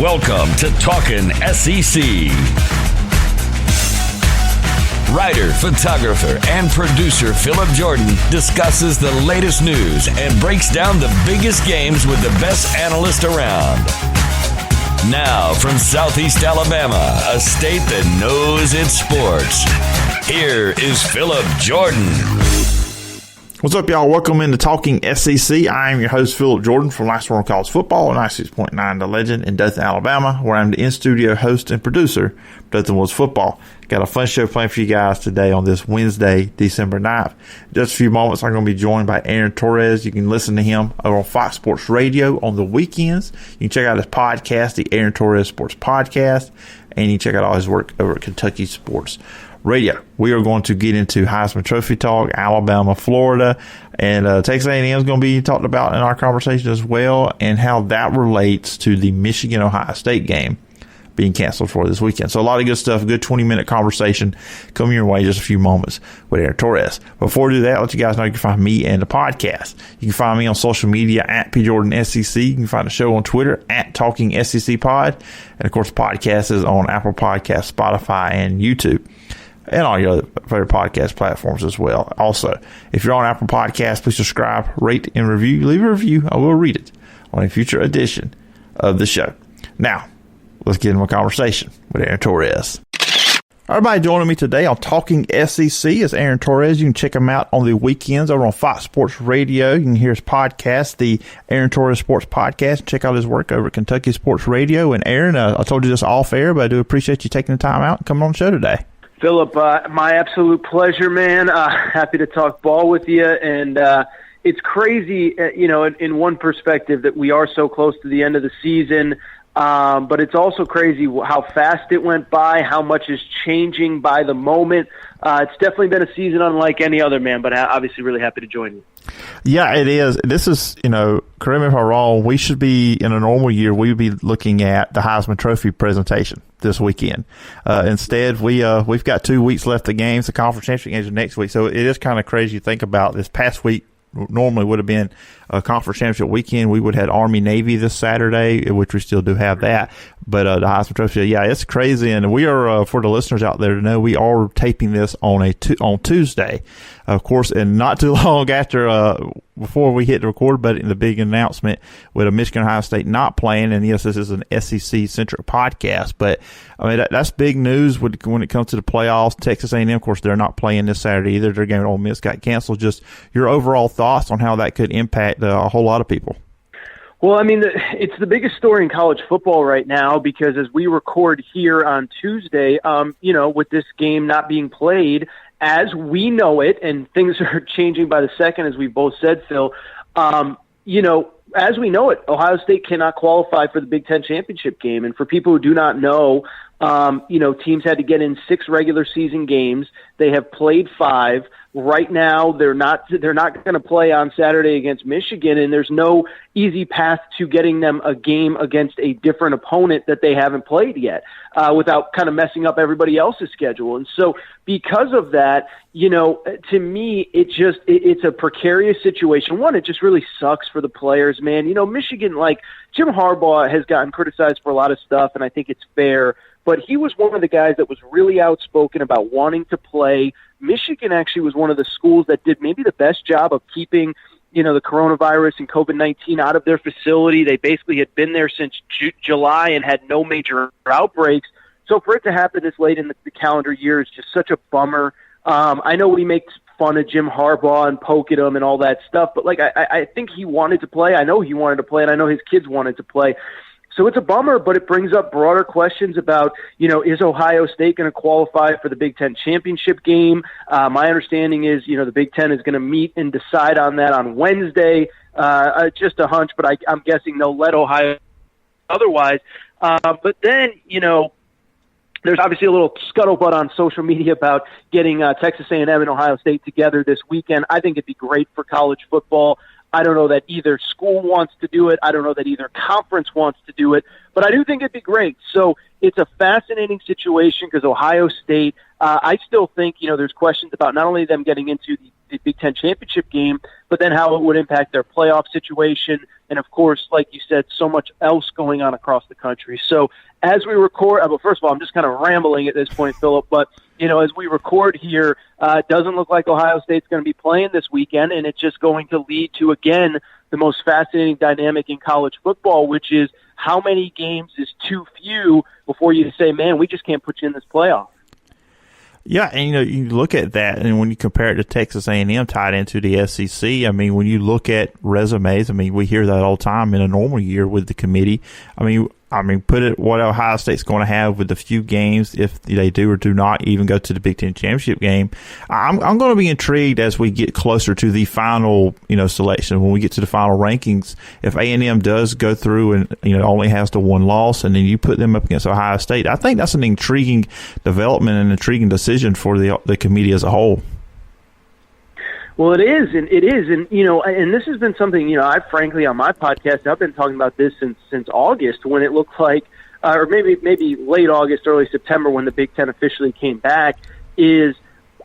Welcome to Talkin SEC. Writer, photographer, and producer Phillip Jordan discusses the latest news and breaks down the biggest games with the best analysts around. Now, from Southeast Alabama, a state that knows its sports, here is Phillip Jordan. What's up, y'all? Welcome into Talking SEC. I am your host, Phillip Jordan from Last Word on College Football on 96.9 The Legend in Dothan, Alabama, where I'm the in-studio host and producer of Dothan Woods Football. Got a fun show planned for you guys today on this Wednesday, December 9th. In just a few moments, I'm going to be joined by Aaron Torres. You can listen to him over on Fox Sports Radio on the weekends. You can check out his podcast, the Aaron Torres Sports Podcast, and you can check out all his work over at Kentucky Sports Radio. We are going to get into Heisman Trophy talk, Alabama, Florida, and Texas A&M is going to be talked about in our conversation as well, and how that relates to the Michigan-Ohio State game being canceled for this weekend. So a lot of good stuff, a good 20-minute conversation coming your way in just a few moments with Aaron Torres. Before we do that, I'll let you guys know you can find me and the podcast. You can find me on social media at PJordanSEC. You can find the show on Twitter at Talking SEC Pod. And, of course, the podcast is on Apple Podcasts, Spotify, and YouTube, and all your other favorite podcast platforms as well. Also, if you're on Apple Podcasts, please subscribe, rate, and review. Leave a review. I will read it on a future edition of the show. Now, let's get into a conversation with Aaron Torres. Everybody joining me today on Talking SEC is Aaron Torres. You can check him out on the weekends over on Fox Sports Radio. You can hear his podcast, the Aaron Torres Sports Podcast. Check out his work over at Kentucky Sports Radio. And Aaron, I told you this off air, but I do appreciate you taking the time out and coming on the show today. Phillip, my absolute pleasure, man. Happy to talk ball with you. And it's crazy, in one perspective that we are so close to the end of the season. But it's also crazy how fast it went by, how much is changing by the moment. It's definitely been a season unlike any other, man, but obviously really happy to join you. Yeah, it is. This is, correct me if I'm wrong, we should be, in a normal year, we would be looking at the Heisman Trophy presentation this weekend. Instead, we've got 2 weeks left of games. The conference championship games are next week. So it is kind of crazy to think about this past week. Normally would have been a conference championship weekend. We would have had Army-Navy this Saturday, which we still do have that. But the Heisman Trophy, yeah, it's crazy. And we are, for the listeners out there to know, we are taping this on Tuesday, of course, and not too long after before we hit the record, but in the big announcement with a Michigan-Ohio State not playing. And yes, this is an SEC-centric podcast, but I mean that's big news when it comes to the playoffs. Texas A&M, of course, they're not playing this Saturday either. Their game at Ole Miss got canceled. Just your overall thoughts on how that could impact a whole lot of people. Well, I mean, it's the biggest story in college football right now because as we record here on Tuesday, with this game not being played as we know it, and things are changing by the second, as we both said, Phil, as we know it, Ohio State cannot qualify for the Big Ten championship game. And for people who do not know, teams had to get in 6 regular season games. They have played 5. Right now, they're not going to play on Saturday against Michigan, and there's no easy path to getting them a game against a different opponent that they haven't played yet, without kind of messing up everybody else's schedule. And so, because of that, to me, it's a precarious situation. One, it just really sucks for the players, man. Michigan, like Jim Harbaugh, has gotten criticized for a lot of stuff, and I think it's fair. But he was one of the guys that was really outspoken about wanting to play. Michigan actually was one of the schools that did maybe the best job of keeping, the coronavirus and COVID-19 out of their facility. They basically had been there since July and had no major outbreaks. So for it to happen this late in the calendar year is just such a bummer. I know we make fun of Jim Harbaugh and poke at him and all that stuff, but I think he wanted to play. I know he wanted to play, and I know his kids wanted to play. So it's a bummer, but it brings up broader questions about, is Ohio State going to qualify for the Big Ten championship game? My understanding is, the Big Ten is going to meet and decide on that on Wednesday. Just a hunch, but I'm guessing they'll let Ohio otherwise. But then, there's obviously a little scuttlebutt on social media about getting Texas A&M and Ohio State together this weekend. I think it'd be great for college football. I don't know that either school wants to do it. I don't know that either conference wants to do it. But I do think it'd be great. So it's a fascinating situation because Ohio State, I still think, there's questions about not only them getting into the Big Ten championship game, but then how it would impact their playoff situation. and of course, like you said, so much else going on across the country. So as we record, well, first of all, I'm just kind of rambling at this point, Phillip, but as we record here, it doesn't look like Ohio State's going to be playing this weekend, and it's just going to lead to, again, the most fascinating dynamic in college football, which is how many games is too few before you say, man, we just can't put you in this playoff. Yeah, and you look at that, and when you compare it to Texas A&M tied into the SEC, I mean, when you look at resumes, I mean, we hear that all the time in a normal year with the committee. I mean, put it what Ohio State's going to have with the few games if they do or do not even go to the Big Ten championship game. I'm going to be intrigued as we get closer to the final, selection. When we get to the final rankings, if A&M does go through and only has the one loss, and then you put them up against Ohio State, I think that's an intriguing development and intriguing decision for the committee as a whole. Well, it is, and and this has been something, I frankly on my podcast, I've been talking about this since August, when it looked like, or maybe late August, early September, when the Big Ten officially came back, is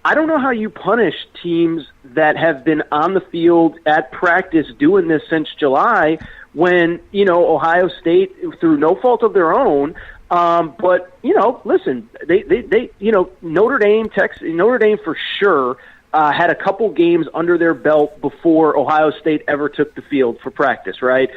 I don't know how you punish teams that have been on the field at practice doing this since July, when, Ohio State, through no fault of their own, but, listen, they Notre Dame for sure, had a couple games under their belt before Ohio State ever took the field for practice, right?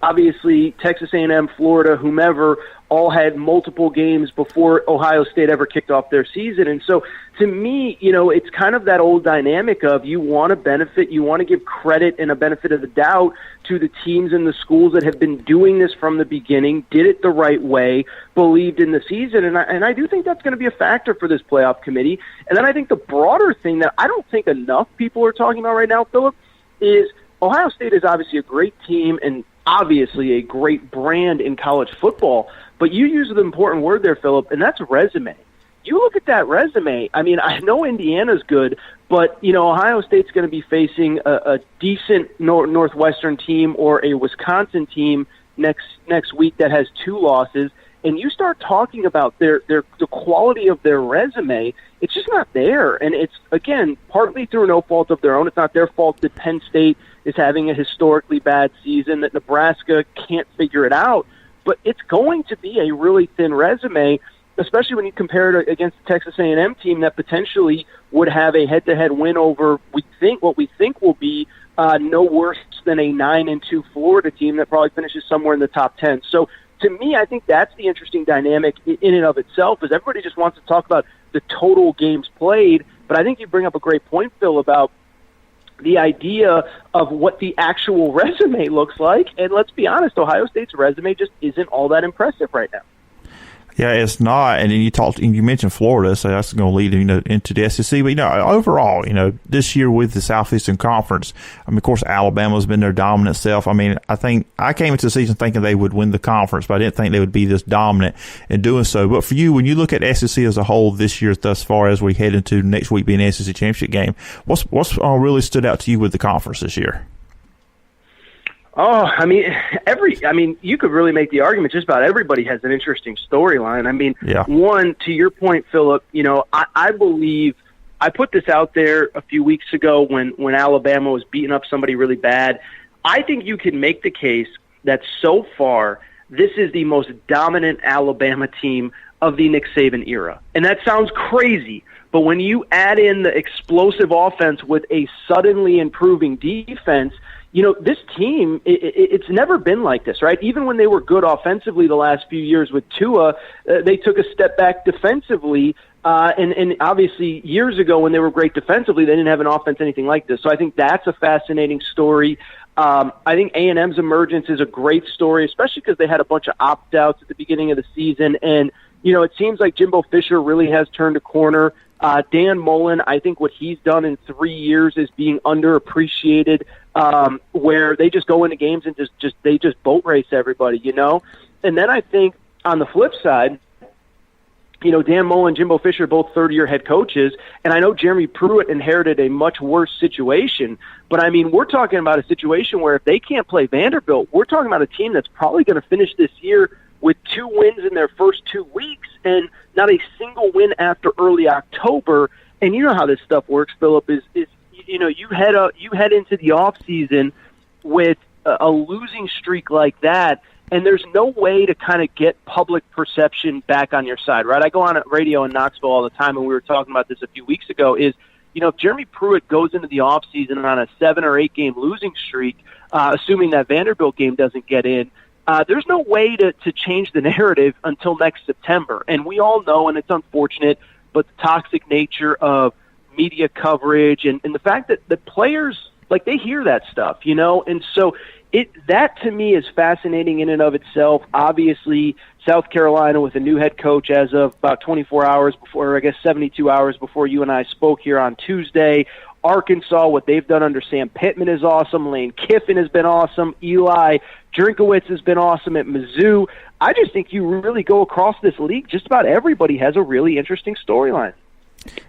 Obviously Texas A&M, Florida, whomever, all had multiple games before Ohio State ever kicked off their season. And so to me, it's kind of that old dynamic of you want to benefit, you want to give credit and a benefit of the doubt to the teams and the schools that have been doing this from the beginning, did it the right way, believed in the season. And I do think that's going to be a factor for this playoff committee. And then I think the broader thing that I don't think enough people are talking about right now, Phillip, is Ohio State is obviously a great team and obviously a great brand in college football, but you use an important word there, Phillip, and that's resume. You look at that resume, I mean, I know Indiana's good, but, Ohio State's going to be facing a decent Northwestern team or a Wisconsin team next week that has 2 losses, and you start talking about the quality of their resume, it's just not there. And it's, again, partly through no fault of their own. It's not their fault that Penn State is having a historically bad season, that Nebraska can't figure it out. But it's going to be a really thin resume, especially when you compare it against the Texas A&M team that potentially would have a head-to-head win over what we think will be no worse than a 9-2 Florida team that probably finishes somewhere in the top 10. So to me, I think that's the interesting dynamic in and of itself, is everybody just wants to talk about the total games played. But I think you bring up a great point, Phil, about the idea of what the actual resume looks like. And let's be honest, Ohio State's resume just isn't all that impressive right now. Yeah, it's not. And then you mentioned Florida, so that's going to lead into the SEC. But overall, this year with the Southeastern Conference, of course, Alabama's been their dominant self. I think I came into the season thinking they would win the conference, but I didn't think they would be this dominant in doing so. But for you, when you look at SEC as a whole this year, thus far as we head into next week being an SEC championship game, what's really stood out to you with the conference this year? Oh, you could really make the argument just about everybody has an interesting storyline. One, to your point, Phillip, I believe I put this out there a few weeks ago when Alabama was beating up somebody really bad. I think you can make the case that so far this is the most dominant Alabama team of the Nick Saban era. And that sounds crazy, but when you add in the explosive offense with a suddenly improving defense, this team, it's never been like this, right? Even when they were good offensively the last few years with Tua, they took a step back defensively. And obviously years ago when they were great defensively, they didn't have an offense anything like this. So I think that's a fascinating story. I think A&M's emergence is a great story, especially because they had a bunch of opt-outs at the beginning of the season. And, it seems like Jimbo Fisher really has turned a corner. Dan Mullen, I think what he's done in 3 years is being underappreciated, where they just go into games and just boat race everybody, And then I think on the flip side, Dan Mullen, Jimbo Fisher, both third-year head coaches, and I know Jeremy Pruitt inherited a much worse situation, but we're talking about a situation where if they can't play Vanderbilt, we're talking about a team that's probably going to finish this year with 2 wins in their first 2 weeks and not a single win after early October. And you know how this stuff works, Phillip, is you head into the off season with a losing streak like that, and there's no way to kind of get public perception back on your side, right? I go on at radio in Knoxville all the time, and we were talking about this a few weeks ago, is, if Jeremy Pruitt goes into the offseason on a 7 or 8 game losing streak, assuming that Vanderbilt game doesn't get in, there's no way to change the narrative until next September. And we all know, and it's unfortunate, but the toxic nature of media coverage and the fact that the players, like, they hear that stuff, and so that to me is fascinating in and of itself. Obviously, South Carolina with a new head coach as of about 24 hours before, or I guess 72 hours before you and I spoke here on Tuesday. Arkansas, what they've done under Sam Pittman is awesome. Lane Kiffin has been awesome. Eli Drinkowitz has been awesome at Mizzou. I just think you really go across this league, just about everybody has a really interesting storyline.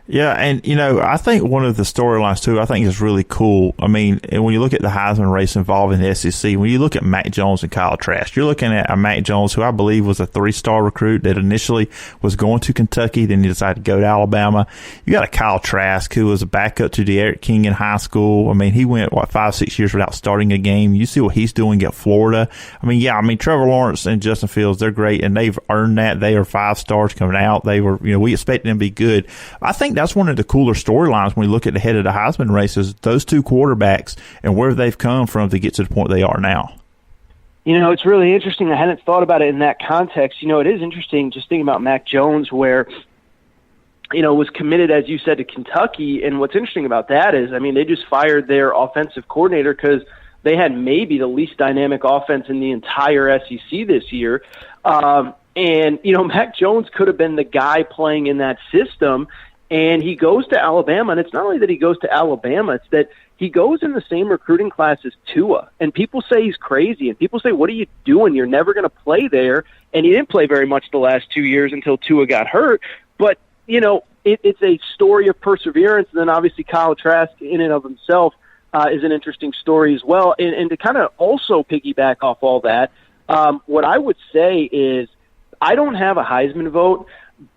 Yeah, and, I think one of the storylines, too, I think is really cool. I mean, when you look at the Heisman race involving the SEC, when you look at Mac Jones and Kyle Trask, you're looking at a Mac Jones who I believe was a 3-star recruit that initially was going to Kentucky, then he decided to go to Alabama. You got a Kyle Trask who was a backup to De'Aaron King in high school. I mean, he went, 5-6 years without starting a game. You see what he's doing at Florida. I mean, Trevor Lawrence and Justin Fields, they're great, and they've earned that. They are 5 stars coming out. They were, we expected them to be good. I think that's one of the cooler storylines when we look at the head of the Heisman races, those 2 quarterbacks and where they've come from to get to the point they are now. It's really interesting. I hadn't thought about it in that context. It is interesting just thinking about Mac Jones where, was committed, as you said, to Kentucky. And what's interesting about that is, they just fired their offensive coordinator because they had maybe the least dynamic offense in the entire SEC this year. And, Mac Jones could have been the guy playing in that system. And he goes to Alabama, and it's not only that he goes to Alabama, it's that he goes in the same recruiting class as Tua. And people say he's crazy, and people say, what are you doing? You're never going to play there. And he didn't play very much the last 2 years until Tua got hurt. But, it's a story of perseverance. And then obviously Kyle Trask in and of himself is an interesting story as well. And to kind of also piggyback off all that, what I would say is I don't have a Heisman vote,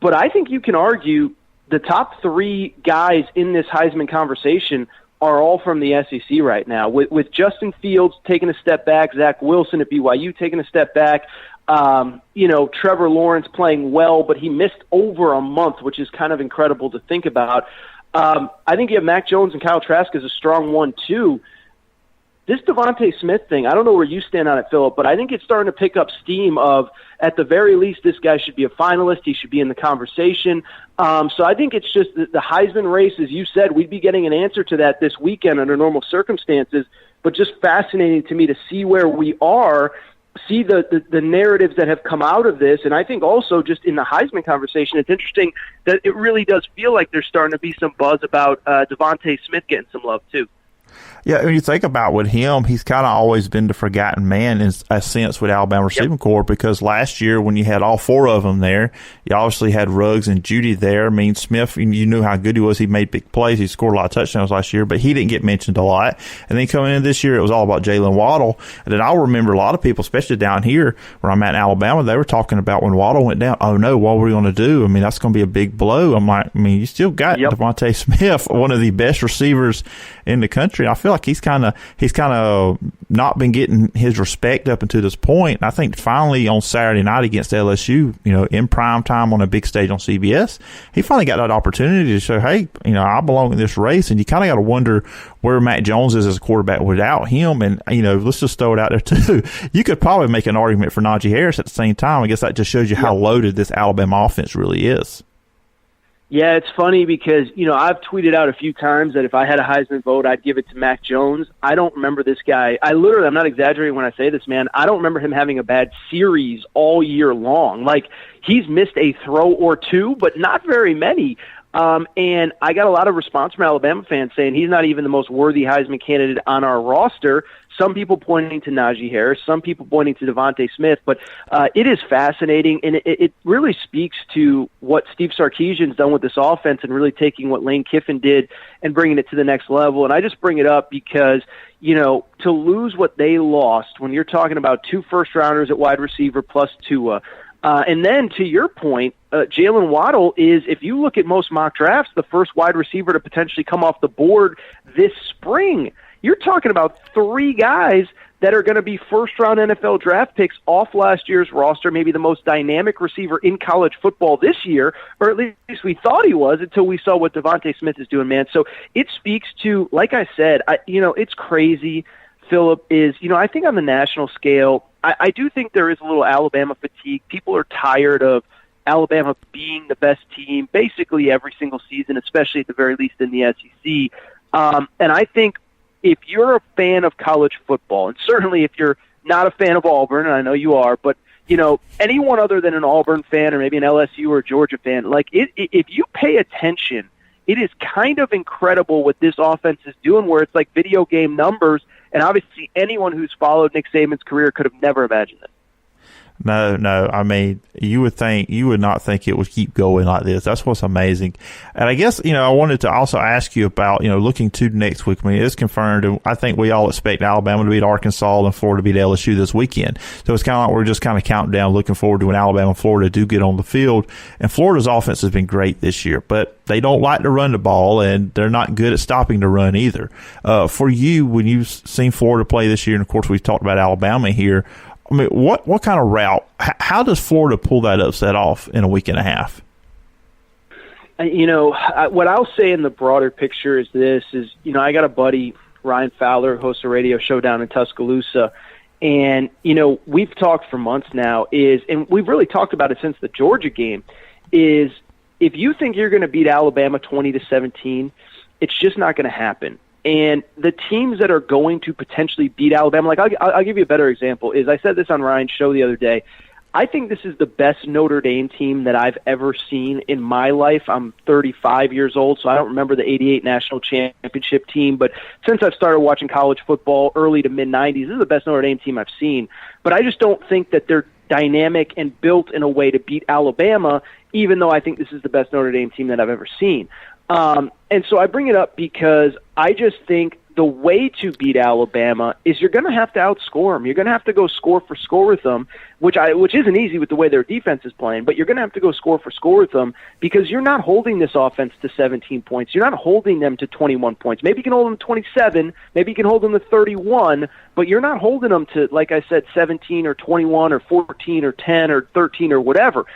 but I think you can argue the top 3 guys in this Heisman conversation are all from the SEC right now, with Justin Fields taking a step back, Zach Wilson at BYU taking a step back, Trevor Lawrence playing well, but he missed over a month, which is kind of incredible to think about. I think you have Mac Jones and Kyle Trask as a strong one, too. This Devontae Smith thing, I don't know where you stand on it, Phillip, but I think it's starting to pick up steam of, at the very least, this guy should be a finalist. He should be in the conversation. So I think it's just the Heisman race, as you said, we'd be getting an answer to that this weekend under normal circumstances, but just fascinating to me to see where we are, see the narratives that have come out of this. And I think also just in the Heisman conversation, it's interesting that it really does feel like there's starting to be some buzz about Devontae Smith getting some love, too. Yeah, when you think about with him, he's kind of always been the forgotten man in a sense with Alabama receiving corps, because last year when you had all 4 of them there, you obviously had Ruggs and Judy there. I mean, Smith, you knew how good he was. He made big plays. He scored a lot of touchdowns last year, but he didn't get mentioned a lot. And then coming in this year, it was all about Jalen Waddle. And then I'll remember a lot of people, especially down here where I'm at in Alabama, they were talking about when Waddle went down, oh no, what were we going to do? I mean, that's going to be a big blow. I'm like, you still got Devontae Smith, one of the best receivers in the country. I feel like he's kind of not been getting his respect up until this point. And I think finally on Saturday night against LSU, in prime time on a big stage on CBS, he finally got that opportunity to show, hey, I belong in this race. And you kind of got to wonder where Mac Jones is as a quarterback without him. And, let's just throw it out there too. You could probably make an argument for Najee Harris at the same time. I guess that just shows you how loaded this Alabama offense really is. Yeah, it's funny because, I've tweeted out a few times that if I had a Heisman vote, I'd give it to Mac Jones. I don't remember this guy. I'm not exaggerating when I say this, man. I don't remember him having a bad series all year long. Like, he's missed a throw or two, but not very many. And I got a lot of response from Alabama fans saying he's not even the most worthy Heisman candidate on our roster. Some people pointing to Najee Harris, some people pointing to Devontae Smith, but it is fascinating, and it really speaks to what Steve Sarkisian's done with this offense and really taking what Lane Kiffin did and bringing it to the next level. And I just bring it up because, to lose what they lost when you're talking about 2 first-rounders at wide receiver plus Tua, and then to your point, Jalen Waddle is, if you look at most mock drafts, the first wide receiver to potentially come off the board this spring. you're talking about 3 guys that are going to be first-round NFL draft picks off last year's roster, maybe the most dynamic receiver in college football this year, or at least we thought he was until we saw what Devontae Smith is doing, man. So it speaks to, like I said, it's crazy, Phillip, is, I think on the national scale, I do think there is a little Alabama fatigue. People are tired of Alabama being the best team basically every single season, especially at the very least in the SEC. And I think if you're a fan of college football, and certainly if you're not a fan of Auburn, and I know you are, but anyone other than an Auburn fan or maybe an LSU or Georgia fan, if you pay attention, it is kind of incredible what this offense is doing, where it's like video game numbers, and obviously anyone who's followed Nick Saban's career could have never imagined it. No. I mean, you would not think it would keep going like this. That's what's amazing. And I guess, I wanted to also ask you about, looking to next week. I mean, it's confirmed, and I think we all expect Alabama to beat Arkansas and Florida to beat LSU this weekend. So it's kind of like we're just kind of counting down, looking forward to when Alabama and Florida do get on the field. And Florida's offense has been great this year, but they don't like to run the ball, and they're not good at stopping the run either. For you, when you've seen Florida play this year, and of course we've talked about Alabama here, I mean, what kind of route? How does Florida pull that upset off in a week and a half? What I'll say in the broader picture is this: I got a buddy, Ryan Fowler, who hosts a radio show down in Tuscaloosa, and we've talked for months now. And we've really talked about it since the Georgia game. Is if you think you're going to beat Alabama 20-17, it's just not going to happen. And the teams that are going to potentially beat Alabama, I'll give you a better example, is I said this on Ryan's show the other day. I think this is the best Notre Dame team that I've ever seen in my life. I'm 35 years old, so I don't remember the 88 national championship team. But since I've started watching college football early to mid-90s, this is the best Notre Dame team I've seen. But I just don't think that they're dynamic and built in a way to beat Alabama, even though I think this is the best Notre Dame team that I've ever seen. And so I bring it up because I just think the way to beat Alabama is you're going to have to outscore them. You're going to have to go score for score with them, which isn't easy with the way their defense is playing, but you're going to have to go score for score with them because you're not holding this offense to 17 points. You're not holding them to 21 points. Maybe you can hold them to 27. Maybe you can hold them to 31, but you're not holding them to, like I said, 17 or 21 or 14 or 10 or 13 or whatever.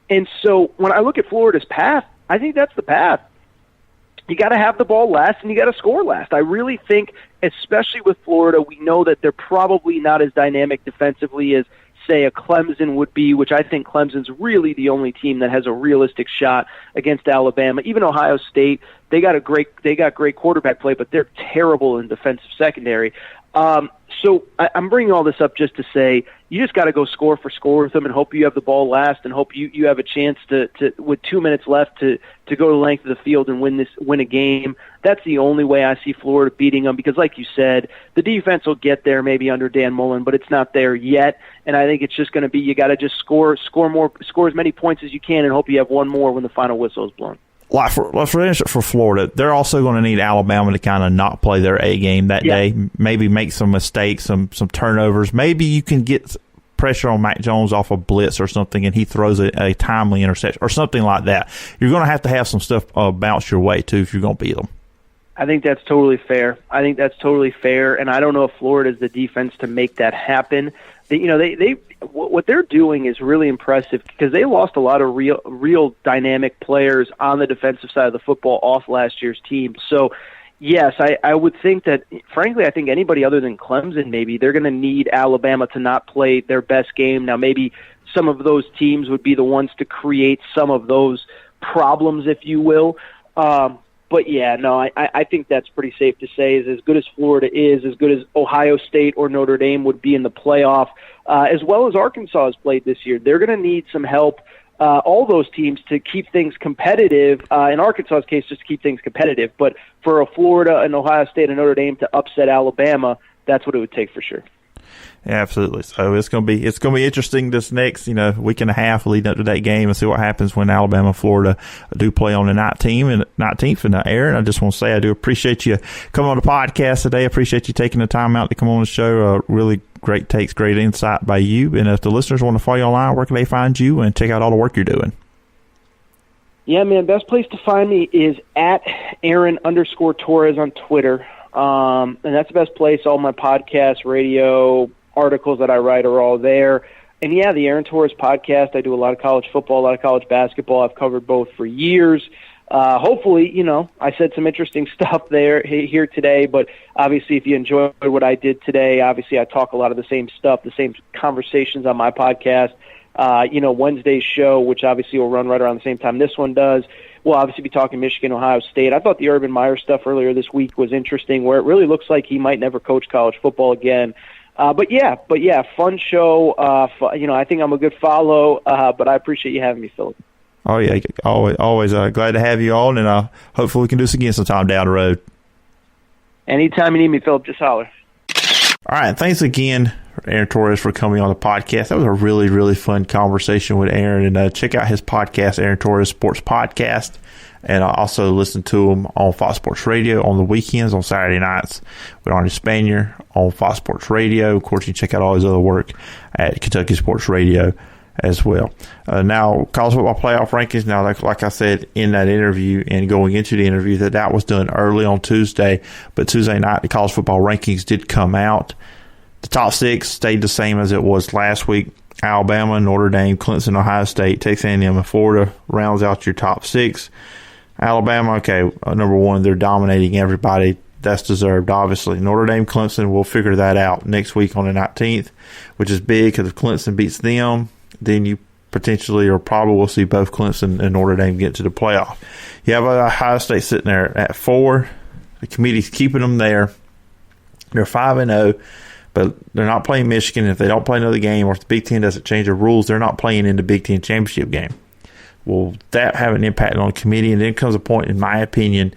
And so when I look at Florida's path, I think that's the path. You got to have the ball last, and you got to score last. I really think, especially with Florida, we know that they're probably not as dynamic defensively as, say, a Clemson would be, which I think Clemson's really the only team that has a realistic shot against Alabama. Even Ohio State, they got great quarterback play, but they're terrible in defensive secondary. So I'm bringing all this up just to say you just got to go score for score with them and hope you have the ball last and hope you have a chance to with 2 minutes left to go the length of the field and win a game. That's the only way I see Florida beating them because, like you said, the defense will get there maybe under Dan Mullen, but it's not there yet. And I think it's just going to be you got to just score as many points as you can and hope you have one more when the final whistle is blown. Like for instance, for Florida, they're also going to need Alabama to kind of not play their A game that day, maybe make some mistakes, some turnovers. Maybe you can get pressure on Mac Jones off a blitz or something, and he throws a timely interception or something like that. You're going to have some stuff bounce your way, too, if you're going to beat them. I think that's totally fair. And I don't know if Florida is the defense to make that happen. What they're doing is really impressive because they lost a lot of real dynamic players on the defensive side of the football off last year's team. So, yes, I would think that, frankly, I think anybody other than Clemson, maybe, they're going to need Alabama to not play their best game. Now, maybe some of those teams would be the ones to create some of those problems, if you will. But, yeah, no, I think that's pretty safe to say is as good as Florida is, as good as Ohio State or Notre Dame would be in the playoff, as well as Arkansas has played this year. They're going to need some help, all those teams, to keep things competitive. In Arkansas's case, just to keep things competitive. But for a Florida, and Ohio State, and Notre Dame to upset Alabama, that's what it would take for sure. Yeah, absolutely. So it's going to be interesting this next week and a half leading up to that game and see what happens when Alabama and Florida do play on the 19th. And Aaron, I just want to say I do appreciate you coming on the podcast today. I appreciate you taking the time out to come on the show. Really great takes, great insight by you. And if the listeners want to follow you online, where can they find you and check out all the work you're doing? Yeah, man, best place to find me is at Aaron_Torres on Twitter. and that's the best place. All my podcasts, radio, articles that I write are all there. And, yeah, the Aaron Torres podcast, I do a lot of college football, a lot of college basketball. I've covered both for years. Hopefully, I said some interesting stuff here today, but obviously if you enjoyed what I did today, obviously I talk a lot of the same stuff, the same conversations on my podcast. Wednesday's show, which obviously will run right around the same time this one does, we'll obviously be talking Michigan, Ohio State. I thought the Urban Meyer stuff earlier this week was interesting, where it really looks like he might never coach college football again. But yeah, fun show. I think I'm a good follow, but I appreciate you having me, Phillip. Oh, yeah, always glad to have you on, and hopefully we can do this again sometime down the road. Anytime you need me, Phillip, just holler. All right, thanks again, Aaron Torres, for coming on the podcast. That was a really, really fun conversation with Aaron, and check out his podcast, Aaron Torres Sports Podcast, and I also listen to him on Fox Sports Radio on the weekends, on Saturday nights with Arnie Spanier on Fox Sports Radio. Of course, you can check out all his other work at Kentucky Sports Radio as well. Now, college football playoff rankings. Now, like I said in that interview and going into the interview, that was done early on Tuesday, but Tuesday night the college football rankings did come out. The top six stayed the same as it was last week. Alabama, Notre Dame, Clemson, Ohio State, Texas A&M, and Florida rounds out your top six. Alabama, okay, number one, they're dominating everybody. That's deserved, obviously. Notre Dame, Clemson, we'll figure that out next week on the 19th, which is big because if Clemson beats them, then you potentially or probably will see both Clemson and Notre Dame get to the playoff. You have Ohio State sitting there at 4. The committee's keeping them there. They're 5-0, but they're not playing Michigan. If they don't play another game or if the Big Ten doesn't change their rules, they're not playing in the Big Ten championship game. Will that have an impact on the committee? And then comes a point, in my opinion,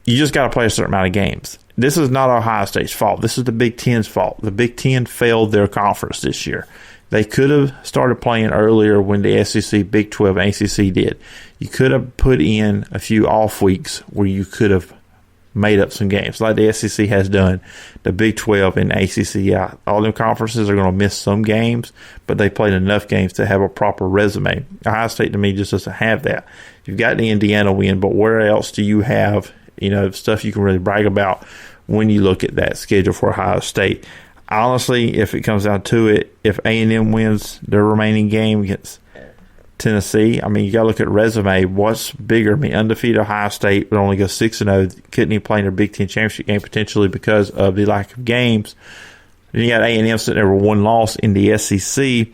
you just got to play a certain amount of games. This is not Ohio State's fault. This is the Big Ten's fault. The Big Ten failed their conference this year. They could have started playing earlier when the SEC, Big 12, and ACC did. You could have put in a few off weeks where you could have made up some games like the SEC has done. The Big 12 and ACC, all them conferences are going to miss some games, but they played enough games to have a proper resume. Ohio State, to me, just doesn't have that. You've got the Indiana win, but where else do you have stuff you can really brag about when you look at that schedule for Ohio State? Honestly, if it comes down to it, if A&M wins their remaining game against Tennessee, you got to look at resume. What's bigger? Undefeated Ohio State would only go 6-0. Couldn't even play in their Big Ten championship game potentially because of the lack of games. Then you got A&M sitting there with one loss in the SEC,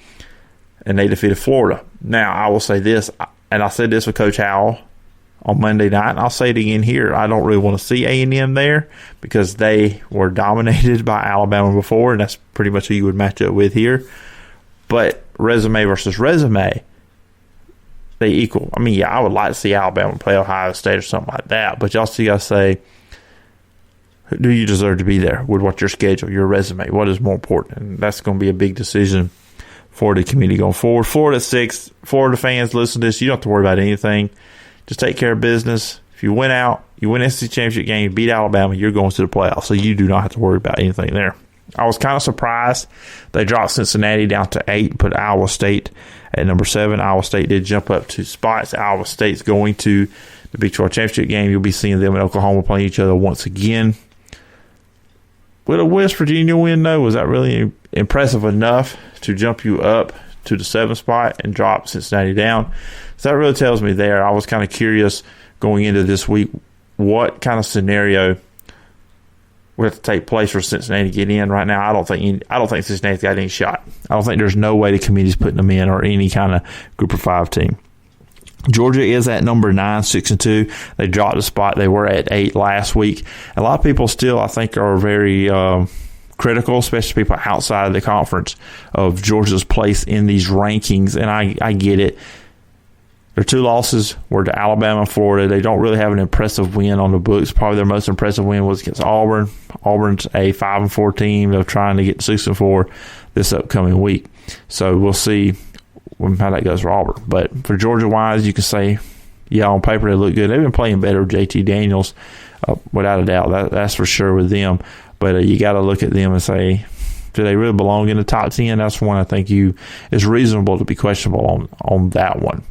and they defeated Florida. Now, I will say this, and I said this with Coach Howell on Monday night, and I'll say it again here. I don't really want to see A&M there because they were dominated by Alabama before, and that's pretty much who you would match up with here. But resume versus resume, they equal. I would like to see Alabama play Ohio State or something like that, but you also got to say, do you deserve to be there with what your schedule, your resume, what is more important? And that's going to be a big decision for the committee going forward. Florida 6, Florida fans, listen to this. You don't have to worry about anything. Just take care of business. If you win out, you win the SEC championship game, you beat Alabama, you're going to the playoffs. So you do not have to worry about anything there. I was kind of surprised they dropped Cincinnati down to 8 and put Iowa State at number 7. Iowa State did jump up 2 spots. Iowa State's going to the Big 12 championship game. You'll be seeing them in Oklahoma playing each other once again. With a West Virginia win, though, was that really impressive enough to jump you up to the 7th spot and drop Cincinnati down? So that really tells me there. I was kind of curious going into this week what kind of scenario would have to take place for Cincinnati to get in. Right now, I don't think Cincinnati's got any shot. I don't think there's no way the committee's putting them in or any kind of Group of 5 team. Georgia is at number 9, 6-2. They dropped a spot. They were at 8 last week. A lot of people still, I think, are very critical, especially people outside of the conference, of Georgia's place in these rankings, and I get it. Their 2 losses were to Alabama and Florida. They don't really have an impressive win on the books. Probably their most impressive win was against Auburn. Auburn's a 5-4 team. They're trying to get 6-4 this upcoming week. So we'll see how that goes for Auburn. But for Georgia-wise, you can say, yeah, on paper they look good. They've been playing better with JT Daniels, without a doubt. That's for sure with them. But you got to look at them and say, do they really belong in the top 10? That's one I think is reasonable to be questionable on that one.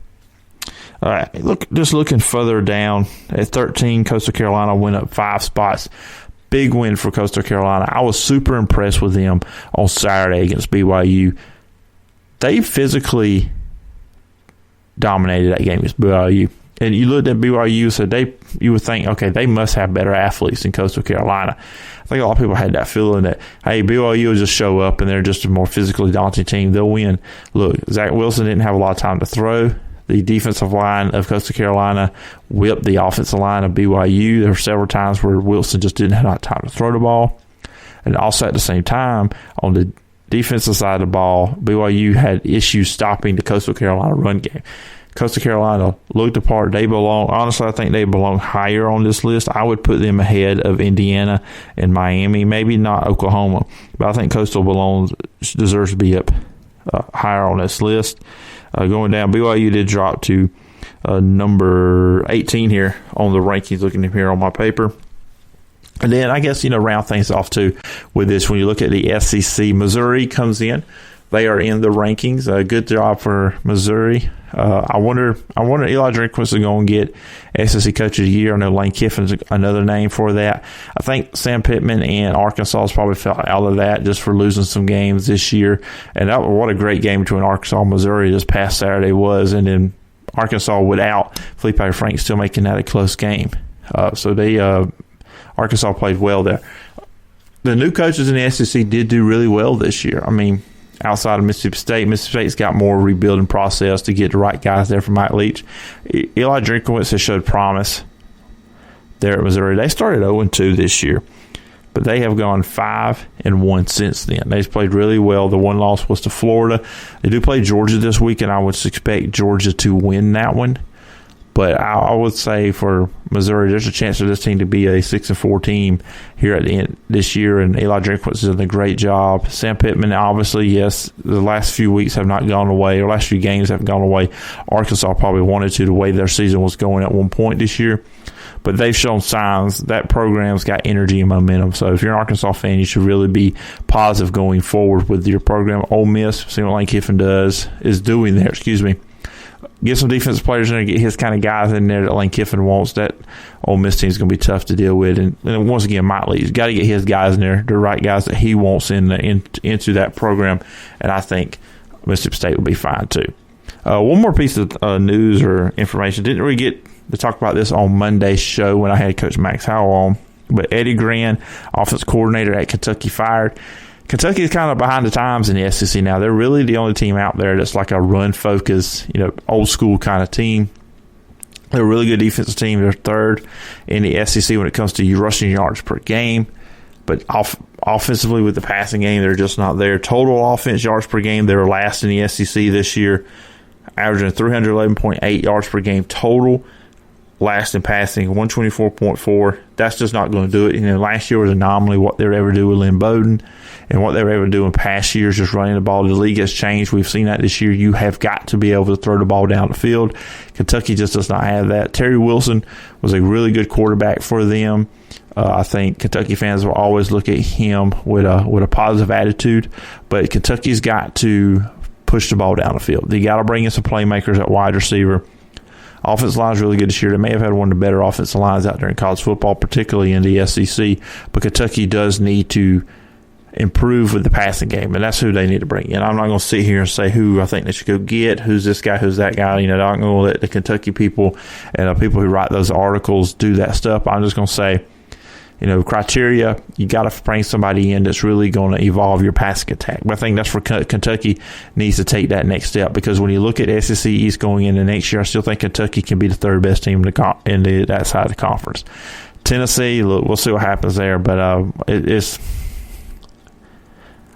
Just looking further down at 13, Coastal Carolina went up 5 spots. Big win for Coastal Carolina. I was super impressed with them on Saturday against BYU. They physically dominated that game against BYU. And you looked at BYU, so you would think, okay, they must have better athletes than Coastal Carolina. I think a lot of people had that feeling that, hey, BYU will just show up and they're just a more physically daunting team. They'll win. Look, Zach Wilson didn't have a lot of time to throw. The defensive line of Coastal Carolina whipped the offensive line of BYU. There were several times where Wilson just didn't have time to throw the ball. And also at the same time, on the defensive side of the ball, BYU had issues stopping the Coastal Carolina run game. Coastal Carolina looked apart. Honestly, I think they belong higher on this list. I would put them ahead of Indiana and Miami, maybe not Oklahoma, but I think Coastal deserves to be up higher on this list. Going down, BYU did drop to number 18 here on the rankings, looking here on my paper. And then I guess, round things off too with this. When you look at the SEC, Missouri comes in. They are in the rankings. Good job for Missouri. I wonder Eli Drinkwitz is going to get SEC Coach of the Year. I know Lane Kiffin's another name for that. I think Sam Pittman and Arkansas has probably fell out of that just for losing some games this year. And what a great game between Arkansas and Missouri this past Saturday was. And then Arkansas without Felipe Frank still making that a close game. Arkansas played well there. The new coaches in the SEC did do really well this year. I mean, outside of Mississippi State's got more rebuilding process to get the right guys there for Mike Leach. Eli Drinkwitz has showed promise there at Missouri. They started 0-2 this year, but they have gone 5-1 since then. They've played really well. The one loss was to Florida. They do play Georgia this week, and I would expect Georgia to win that one. But I would say for Missouri, there's a chance for this team to be a 6-4 team here at the end this year, and Eli Drinkwitz is doing a great job. Sam Pittman, obviously, yes, the last few weeks have not gone away, or last few games haven't gone away. Arkansas probably wanted to, the way their season was going at one point this year. But they've shown signs that program's got energy and momentum. So if you're an Arkansas fan, you should really be positive going forward with your program. Ole Miss, see what Lane Kiffin is doing there, Get some defensive players in there, get his kind of guys in there that Lane Kiffin wants. That Ole Miss team is going to be tough to deal with. And once again, Mike Leach, got to get his guys in there, the right guys that he wants into that program. And I think Mississippi State will be fine too. One more piece of news or information. Didn't really get to talk about this on Monday's show when I had Coach Max Howell on. But Eddie Gran, offense coordinator at Kentucky, fired. Kentucky is kind of behind the times in the SEC now. They're really the only team out there that's like a run-focused, old school kind of team. They're a really good defensive team. They're third in the SEC when it comes to rushing yards per game. But offensively with the passing game, they're just not there. Total offense yards per game, they were last in the SEC this year, averaging 311.8 yards per game total. Last in passing, 124.4. That's just not going to do it. Last year was an anomaly what they were able to do with Lynn Bowden and what they were able to do in past years, just running the ball. The league has changed. We've seen that this year. You have got to be able to throw the ball down the field. Kentucky just does not have that. Terry Wilson was a really good quarterback for them. I think Kentucky fans will always look at him with a positive attitude, but Kentucky's got to push the ball down the field. They got to bring in some playmakers at wide receiver. Offensive line is really good this year. They may have had one of the better offensive lines out there in college football, particularly in the SEC. But Kentucky does need to improve with the passing game, and that's who they need to bring in. I'm not going to sit here and say who I think they should go get, who's this guy, who's that guy. I'm not going to let the Kentucky people and people who write those articles do that stuff. I'm just going to say, criteria, you got to bring somebody in that's really going to evolve your passing attack. But I think that's where Kentucky needs to take that next step, because when you look at SEC East going into next year, I still think Kentucky can be the third best team in that side of the conference. Tennessee, look, we'll see what happens there, but it's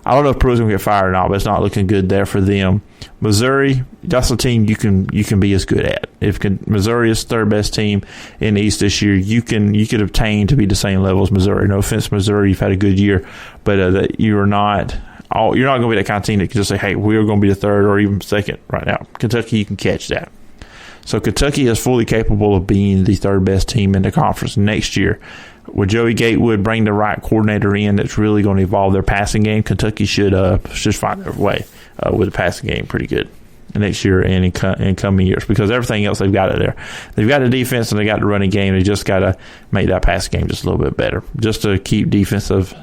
I don't know if Pruitt's going to get fired or not, but it's not looking good there for them. Missouri, that's a team you can be as good at. If Missouri is third best team in the East this year, you could obtain to be the same level as Missouri. No offense, Missouri, you've had a good year, but you're not going to be that kind of team that can just say, hey, we're going to be the third or even second right now. Kentucky, you can catch that. So Kentucky is fully capable of being the third best team in the conference next year. With Joey Gatewood bring the right coordinator in that's really going to evolve their passing game, Kentucky should find their way with the passing game pretty good. next year and in coming years, because everything else they've got it there. They've got the defense and they got the running game. They just got to make that pass game just a little bit better, just to keep defenses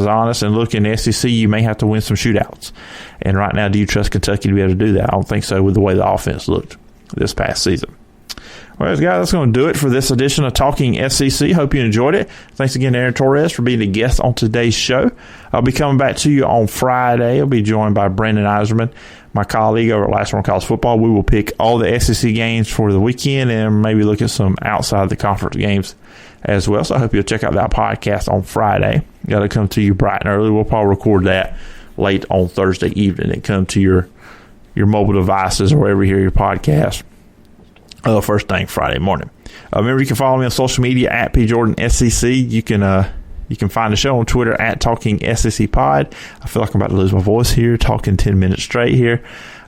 honest. And look, in the SEC, you may have to win some shootouts. And right now, do you trust Kentucky to be able to do that? I don't think so with the way the offense looked this past season. Well, guys, that's going to do it for this edition of Talking SEC. Hope you enjoyed it. Thanks again to Aaron Torres for being a guest on today's show. I'll be coming back to you on Friday. I'll be joined by Brandon Eiserman, my colleague over at Last One College Football. We will pick all the SEC games for the weekend and maybe look at some outside the conference games as well. So I hope you'll check out that podcast on Friday. Got to come to you bright and early. We'll probably record that late on Thursday evening and come to your mobile devices or wherever you hear your podcast. First thing Friday morning. Remember, you can follow me on social media at PJordanSEC. You can find the show on Twitter at Talking SEC Pod. I feel like I'm about to lose my voice here, talking 10 minutes straight here.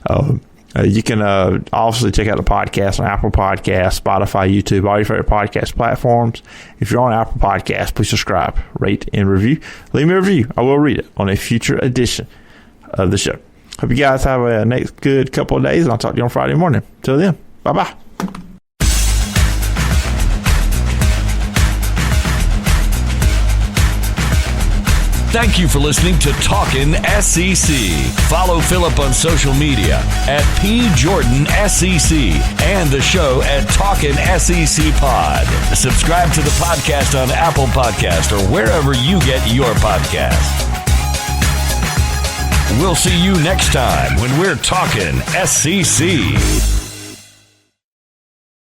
You can obviously check out the podcast on Apple Podcasts, Spotify, YouTube, all your favorite podcast platforms. If you're on Apple Podcasts, please subscribe, rate, and review. Leave me a review. I will read it on a future edition of the show. Hope you guys have a next good couple of days, and I'll talk to you on Friday morning. Till then, bye-bye. Thank you for listening to Talkin' SEC. Follow Phillip on social media at PJordanSEC and the show at Talkin' SEC Pod. Subscribe to the podcast on Apple Podcast or wherever you get your podcasts. We'll see you next time when we're talking SEC.